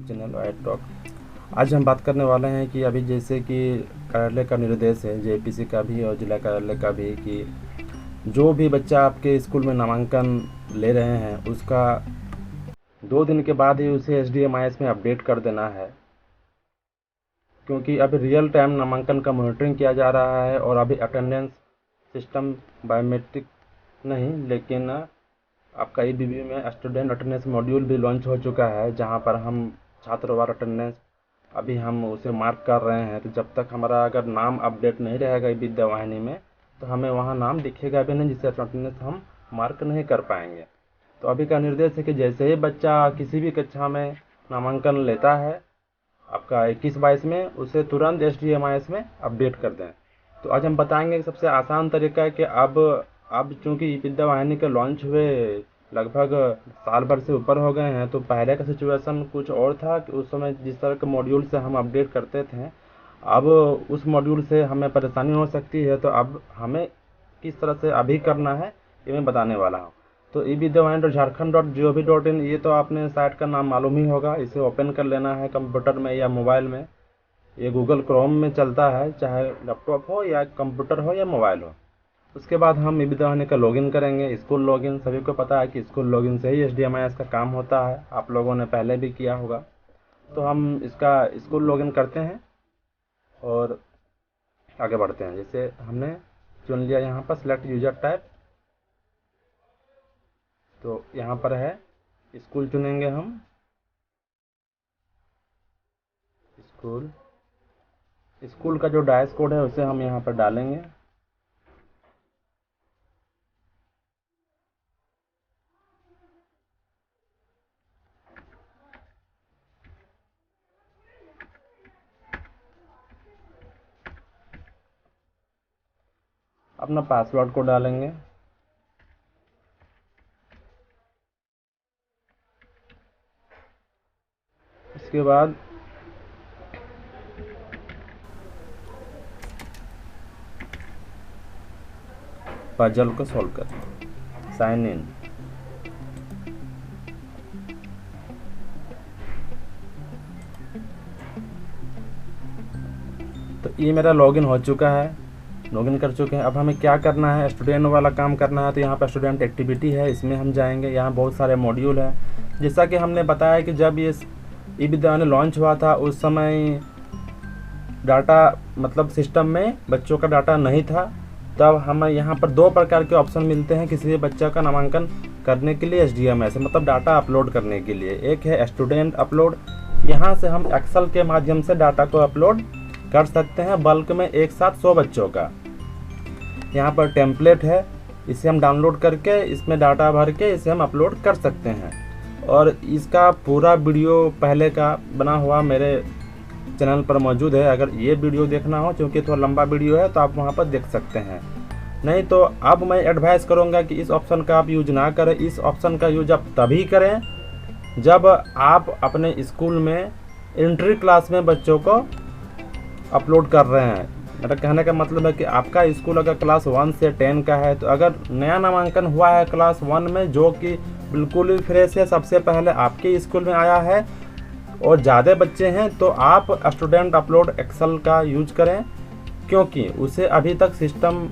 Channel I talk. आज हम बात करने वाले हैं कि अभी जैसे कि कार्यालय का निर्देश है, जेपीसी का भी और जिला कार्यालय का भी, कि जो भी बच्चा आपके स्कूल में नामांकन ले रहे हैं उसका 2 दिन के बाद ही उसे HDMIS में अपडेट कर देना है, क्योंकि अभी रियल टाइम नामांकन का मॉनिटरिंग किया जा रहा है। और अभी अटेंडेंस सिस्टम बायोमेट्रिक नहीं, लेकिन आपका EBB में स्टूडेंट अटेंडेंस मॉड्यूल भी लॉन्च हो चुका है, जहां पर हम छात्रवार अटेंडेंस अभी हम उसे मार्क कर रहे हैं। तो जब तक हमारा अगर नाम अपडेट नहीं रहेगा विद्या वाहिनी में, तो हमें वहां नाम दिखेगा भी नहीं, जिससे अटेंडेंस हम मार्क नहीं कर पाएंगे। तो अभी का निर्देश है कि जैसे ही बच्चा किसी भी कक्षा में नामांकन लेता है आपका 21-22 में, उसे तुरंत HDMIS में अपडेट कर दें। तो आज हम बताएंगे कि सबसे आसान तरीका है कि अब चूंकि विद्या वाहिनी के लॉन्च हुए लगभग साल भर से ऊपर हो गए हैं, तो पहले का सिचुएशन कुछ और था कि उस समय जिस तरह के मॉड्यूल से हम अपडेट करते थे, अब उस मॉड्यूल से हमें परेशानी हो सकती है। तो अब हमें किस तरह से अभी करना है ये मैं बताने वाला हूँ। तो evidyawahini.jharkhand.gov.in, ये तो आपने साइट का नाम मालूम ही होगा। इसे ओपन कर लेना है कंप्यूटर में या मोबाइल में। ये गूगल क्रोम में चलता है, चाहे लैपटॉप हो या कंप्यूटर हो या मोबाइल हो। उसके बाद हम विद्या वाहिनी का लॉगिन करेंगे, स्कूल लॉगिन। सभी को पता है कि स्कूल लॉगिन से ही HDMIS का काम होता है, आप लोगों ने पहले भी किया होगा। तो हम इसका स्कूल लॉगिन करते हैं और आगे बढ़ते हैं। जैसे हमने चुन लिया यहाँ पर सिलेक्ट यूजर टाइप, तो यहाँ पर है स्कूल चुनेंगे हम। स्कूल का जो डायस कोड है उसे हम यहाँ पर डालेंगे। अपना पासवर्ड को डालेंगे। इसके बाद पजल को सॉल्व करें, साइन इन। तो ये मेरा लॉगिन हो चुका है, लॉगिन कर चुके हैं। अब हमें क्या करना है, स्टूडेंट वाला काम करना है। तो यहाँ पर स्टूडेंट एक्टिविटी है, इसमें हम जाएंगे। यहाँ बहुत सारे मॉड्यूल है। जैसा कि हमने बताया कि जब ये विद्या वाहिनी लॉन्च हुआ था उस समय डाटा मतलब सिस्टम में बच्चों का डाटा नहीं था। तब हमें यहाँ पर 2 प्रकार के ऑप्शन मिलते हैं किसी भी बच्चा का नामांकन करने के लिए HDMIS मतलब डाटा अपलोड करने के लिए। एक है स्टूडेंट अपलोड, यहाँ से हम एक्सेल के माध्यम से डाटा को अपलोड कर सकते हैं, बल्क में एक साथ 100 बच्चों का। यहाँ पर टेम्पलेट है, इसे हम डाउनलोड करके इसमें डाटा भर के इसे हम अपलोड कर सकते हैं। और इसका पूरा वीडियो पहले का बना हुआ मेरे चैनल पर मौजूद है। अगर ये वीडियो देखना हो, क्योंकि थोड़ा लंबा वीडियो है, तो आप वहाँ पर देख सकते हैं। नहीं तो अब मैं एडवाइस करूँगा कि इस ऑप्शन का आप यूज ना करें। इस ऑप्शन का यूज आप तभी करें जब आप अपने स्कूल में एंट्री क्लास में बच्चों को अपलोड कर रहे हैं। मेरा कहने का मतलब है कि आपका स्कूल अगर क्लास 1 से 10 का है, तो अगर नया नामांकन हुआ है क्लास 1 में, जो कि बिल्कुल ही फ्रेश है, सबसे पहले आपके स्कूल में आया है, और ज़्यादा बच्चे हैं, तो आप स्टूडेंट अपलोड एक्सेल का यूज करें, क्योंकि उसे अभी तक सिस्टम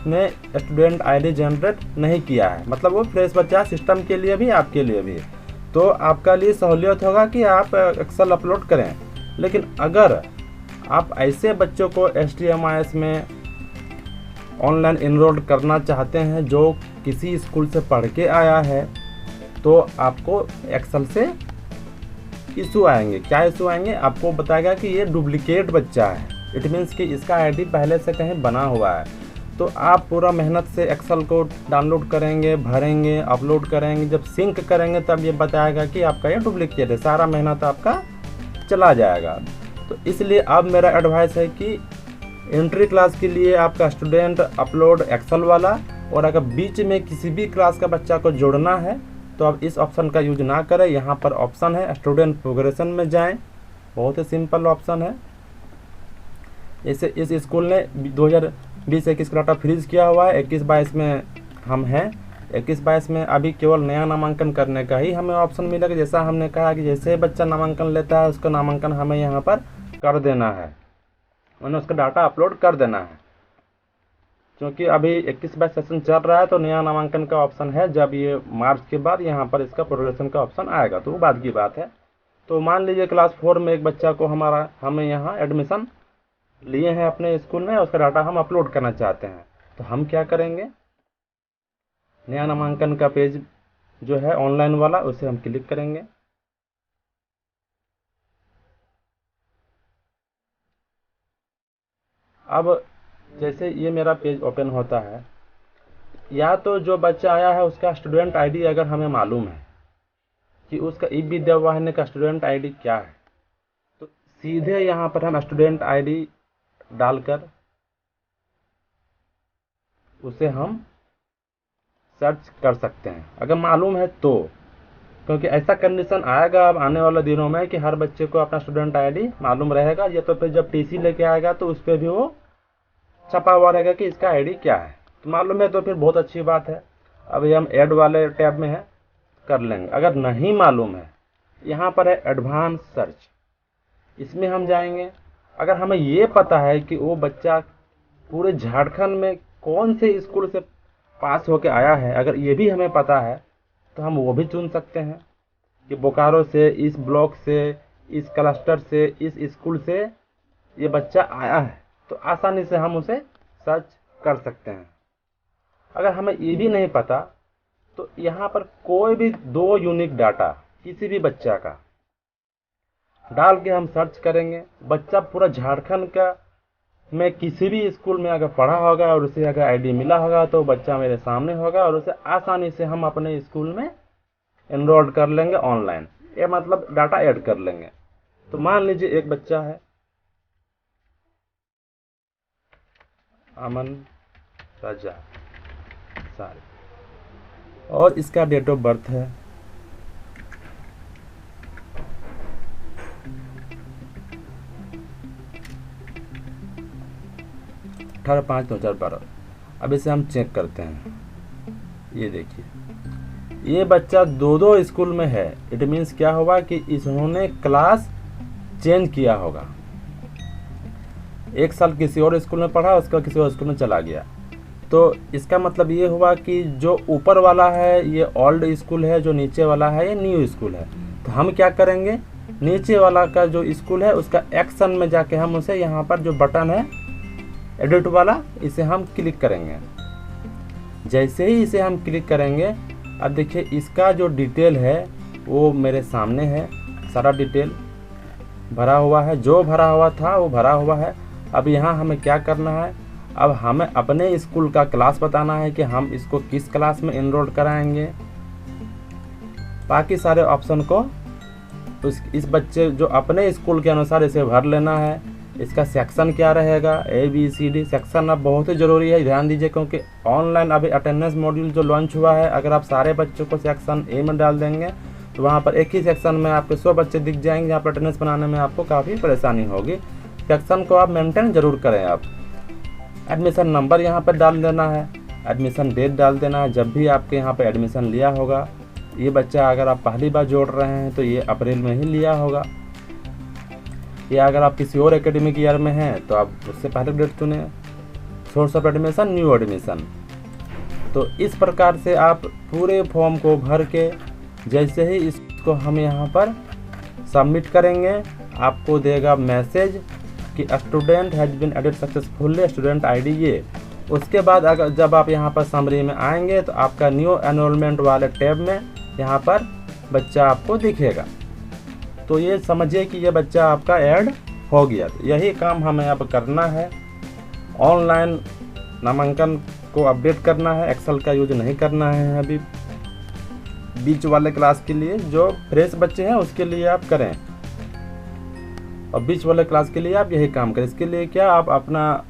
ने स्टूडेंट ID जनरेट नहीं किया है। मतलब वो फ्रेश बच्चा है, सिस्टम के लिए भी आपके लिए भी। तो आपका लिए सहूलियत होगा कि आप एक्सेल अपलोड करें। लेकिन अगर आप ऐसे बच्चों को HDMIS में ऑनलाइन इनरोल करना चाहते हैं जो किसी स्कूल से पढ़ के आया है, तो आपको एक्सेल से इशू आएंगे। क्या इशू आएंगे? आपको बताएगा कि ये डुप्लीकेट बच्चा है। इट मीन्स कि इसका ID पहले से कहीं बना हुआ है। तो आप पूरा मेहनत से एक्सेल को डाउनलोड करेंगे, भरेंगे, अपलोड करेंगे, जब सिंक करेंगे तब ये बताएगा कि आपका ये डुप्लीकेट है। सारा मेहनत आपका चला जाएगा। तो इसलिए अब मेरा एडवाइस है कि एंट्री क्लास के लिए आपका स्टूडेंट अपलोड एक्सेल वाला, और अगर बीच में किसी भी क्लास का बच्चा को जोड़ना है तो आप इस ऑप्शन का यूज ना करें। यहाँ पर ऑप्शन है स्टूडेंट प्रोग्रेशन में जाएं, बहुत ही सिंपल ऑप्शन है। जैसे इस स्कूल ने 2020-21 का डाटा फ्रीज किया हुआ है, 21-22 में हम हैं। 21-22 में अभी केवल नया नामांकन करने का ही हमें ऑप्शन मिलेगा। जैसा हमने कहा कि जैसे ही बच्चा नामांकन लेता है उसका नामांकन हमें यहाँ पर कर देना है, मैंने उसका डाटा अपलोड कर देना है। क्योंकि अभी 21-22 सेशन चल रहा है तो नया नामांकन का ऑप्शन है, जब ये मार्च के बाद यहाँ पर इसका प्रोग्रेशन का ऑप्शन आएगा तो वो बाद की बात है। तो मान लीजिए क्लास 4 में एक बच्चा को हमें यहाँ एडमिशन लिए हैं अपने स्कूल में, उसका डाटा हम अपलोड करना चाहते हैं। तो हम क्या करेंगे, नया नामांकन का पेज जो है ऑनलाइन वाला, उसे हम क्लिक करेंगे। अब जैसे ये मेरा पेज ओपन होता है, या तो जो बच्चा आया है उसका स्टूडेंट आईडी अगर हमें मालूम है कि उसका ई विद्यावाहिनी का स्टूडेंट आईडी क्या है, तो सीधे यहाँ पर हम स्टूडेंट आईडी डालकर उसे हम सर्च कर सकते हैं अगर मालूम है तो। क्योंकि ऐसा कंडीशन आएगा अब आने वाले दिनों में कि हर बच्चे को अपना स्टूडेंट आईडी मालूम रहेगा, या तो फिर जब टीसी लेके आएगा तो उस पर भी वो छपा हुआ रहेगा कि इसका आईडी क्या है। तो मालूम है तो फिर बहुत अच्छी बात है। अभी हम ऐड वाले टैब में है, कर लेंगे। अगर नहीं मालूम है, यहाँ पर है एडवांस सर्च, इसमें हम जाएंगे। अगर हमें ये पता है कि वो बच्चा पूरे झारखंड में कौन से स्कूल से पास होके आया है, अगर ये भी हमें पता है तो हम वो भी चुन सकते हैं कि बोकारो से, इस ब्लॉक से, इस क्लस्टर से, इस स्कूल से ये बच्चा आया है, तो आसानी से हम उसे सर्च कर सकते हैं। अगर हमें ये भी नहीं पता तो यहाँ पर कोई भी 2 यूनिक डाटा किसी भी बच्चा का डाल के हम सर्च करेंगे। बच्चा पूरा झारखंड का में किसी भी स्कूल में अगर पढ़ा होगा और उसे अगर आईडी मिला होगा तो बच्चा मेरे सामने होगा और उसे आसानी से हम अपने स्कूल में एनरोल कर लेंगे ऑनलाइन, ये मतलब डाटा ऐड कर लेंगे। तो मान लीजिए एक बच्चा है अमन रजा सारी, और इसका डेट ऑफ बर्थ है 18/5/2012। अब इसे हम चेक करते हैं। ये देखिए ये बच्चा 2 स्कूल में है। इट मीन्स क्या होगा कि इन्होंने क्लास चेंज किया होगा। एक साल किसी और स्कूल में पढ़ा, उसका किसी और स्कूल में चला गया। तो इसका मतलब ये हुआ कि जो ऊपर वाला है ये ओल्ड स्कूल है, जो नीचे वाला है ये न्यू स्कूल है। तो हम क्या करेंगे, नीचे वाला का जो स्कूल है उसका एक्शन में जाके हम उसे यहाँ पर जो बटन है एडिट वाला, इसे हम क्लिक करेंगे। जैसे ही इसे हम क्लिक करेंगे, अब देखिए इसका जो डिटेल है वो मेरे सामने है। सारा डिटेल भरा हुआ है, जो भरा हुआ था वो भरा हुआ है। अब यहाँ हमें क्या करना है, अब हमें अपने स्कूल का क्लास बताना है कि हम इसको किस क्लास में एनरोल कराएंगे। बाकी सारे ऑप्शन को इस बच्चे जो अपने स्कूल के अनुसार इसे भर लेना है। इसका सेक्शन क्या रहेगा, ABCD सेक्शन अब बहुत ही ज़रूरी है, ध्यान दीजिए। क्योंकि ऑनलाइन अभी अटेंडेंस मॉड्यूल जो लॉन्च हुआ है, अगर आप सारे बच्चों को सेक्शन A में डाल देंगे तो वहाँ पर एक ही सेक्शन में आपके 100 बच्चे दिख जाएंगे, जहाँ पर अटेंडेंस बनाने में आपको काफ़ी परेशानी होगी। सेक्शन को आप मेंटेन जरूर करें। आप एडमिशन नंबर यहाँ पर डाल देना है, एडमिशन डेट डाल देना है, जब भी आपके यहाँ पर एडमिशन लिया होगा। ये बच्चा अगर आप पहली बार जोड़ रहे हैं तो ये अप्रैल में ही लिया होगा, या अगर आप किसी और एकेडमिक ईयर में हैं तो आप उससे पहले डेट चुने। Source of admission, new admission. तो इस प्रकार से आप पूरे फॉर्म को भर के जैसे ही इसको हम यहाँ पर सबमिट करेंगे, आपको देगा मैसेज कि student has been added successfully, student ID ये। उसके बाद अगर जब आप यहाँ पर समरी में आएंगे तो आपका न्यू एनरोलमेंट वाले टैब में यहाँ पर बच्चा आपको दिखेगा। तो ये समझिए कि ये बच्चा आपका ऐड हो गया। तो यही काम हमें अब करना है, ऑनलाइन नामांकन को अपडेट करना है। एक्सेल का यूज नहीं करना है अभी बीच वाले क्लास के लिए। जो फ्रेश बच्चे हैं उसके लिए आप करें, और बीच वाले क्लास के लिए आप यही काम करें। इसके लिए क्या, आप अपना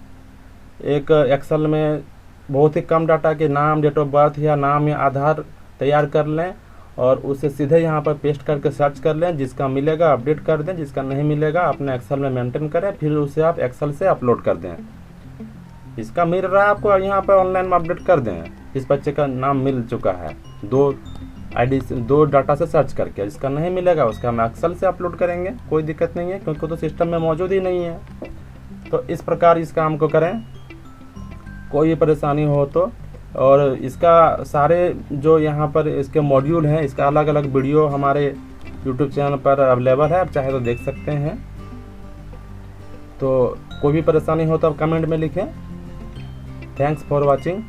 एक एक्सेल में बहुत ही कम डाटा के नाम, डेट ऑफ बर्थ या नाम या आधार तैयार कर लें और उसे सीधे यहाँ पर पेस्ट करके सर्च कर लें। जिसका मिलेगा अपडेट कर दें, जिसका नहीं मिलेगा अपने एक्सेल में मेंटेन करें, फिर उसे आप एक्सेल से अपलोड कर दें। इसका मिल रहा है आपको, यहाँ पर ऑनलाइन में अपडेट कर दें। इस बच्चे का नाम मिल चुका है 2 आईडी से, 2 डाटा से सर्च करके। जिसका नहीं मिलेगा उसका हम एक्सेल से अपलोड करेंगे, कोई दिक्कत नहीं है, क्योंकि तो सिस्टम में मौजूद ही नहीं है। तो इस प्रकार इस काम को करें, कोई परेशानी हो तो। और इसका सारे जो यहाँ पर इसके मॉड्यूल हैं, इसका अलग अलग वीडियो हमारे यूट्यूब चैनल पर अवेलेबल है, आप चाहे तो देख सकते हैं। तो कोई भी परेशानी हो तो आप कमेंट में लिखें। Thanks for watching.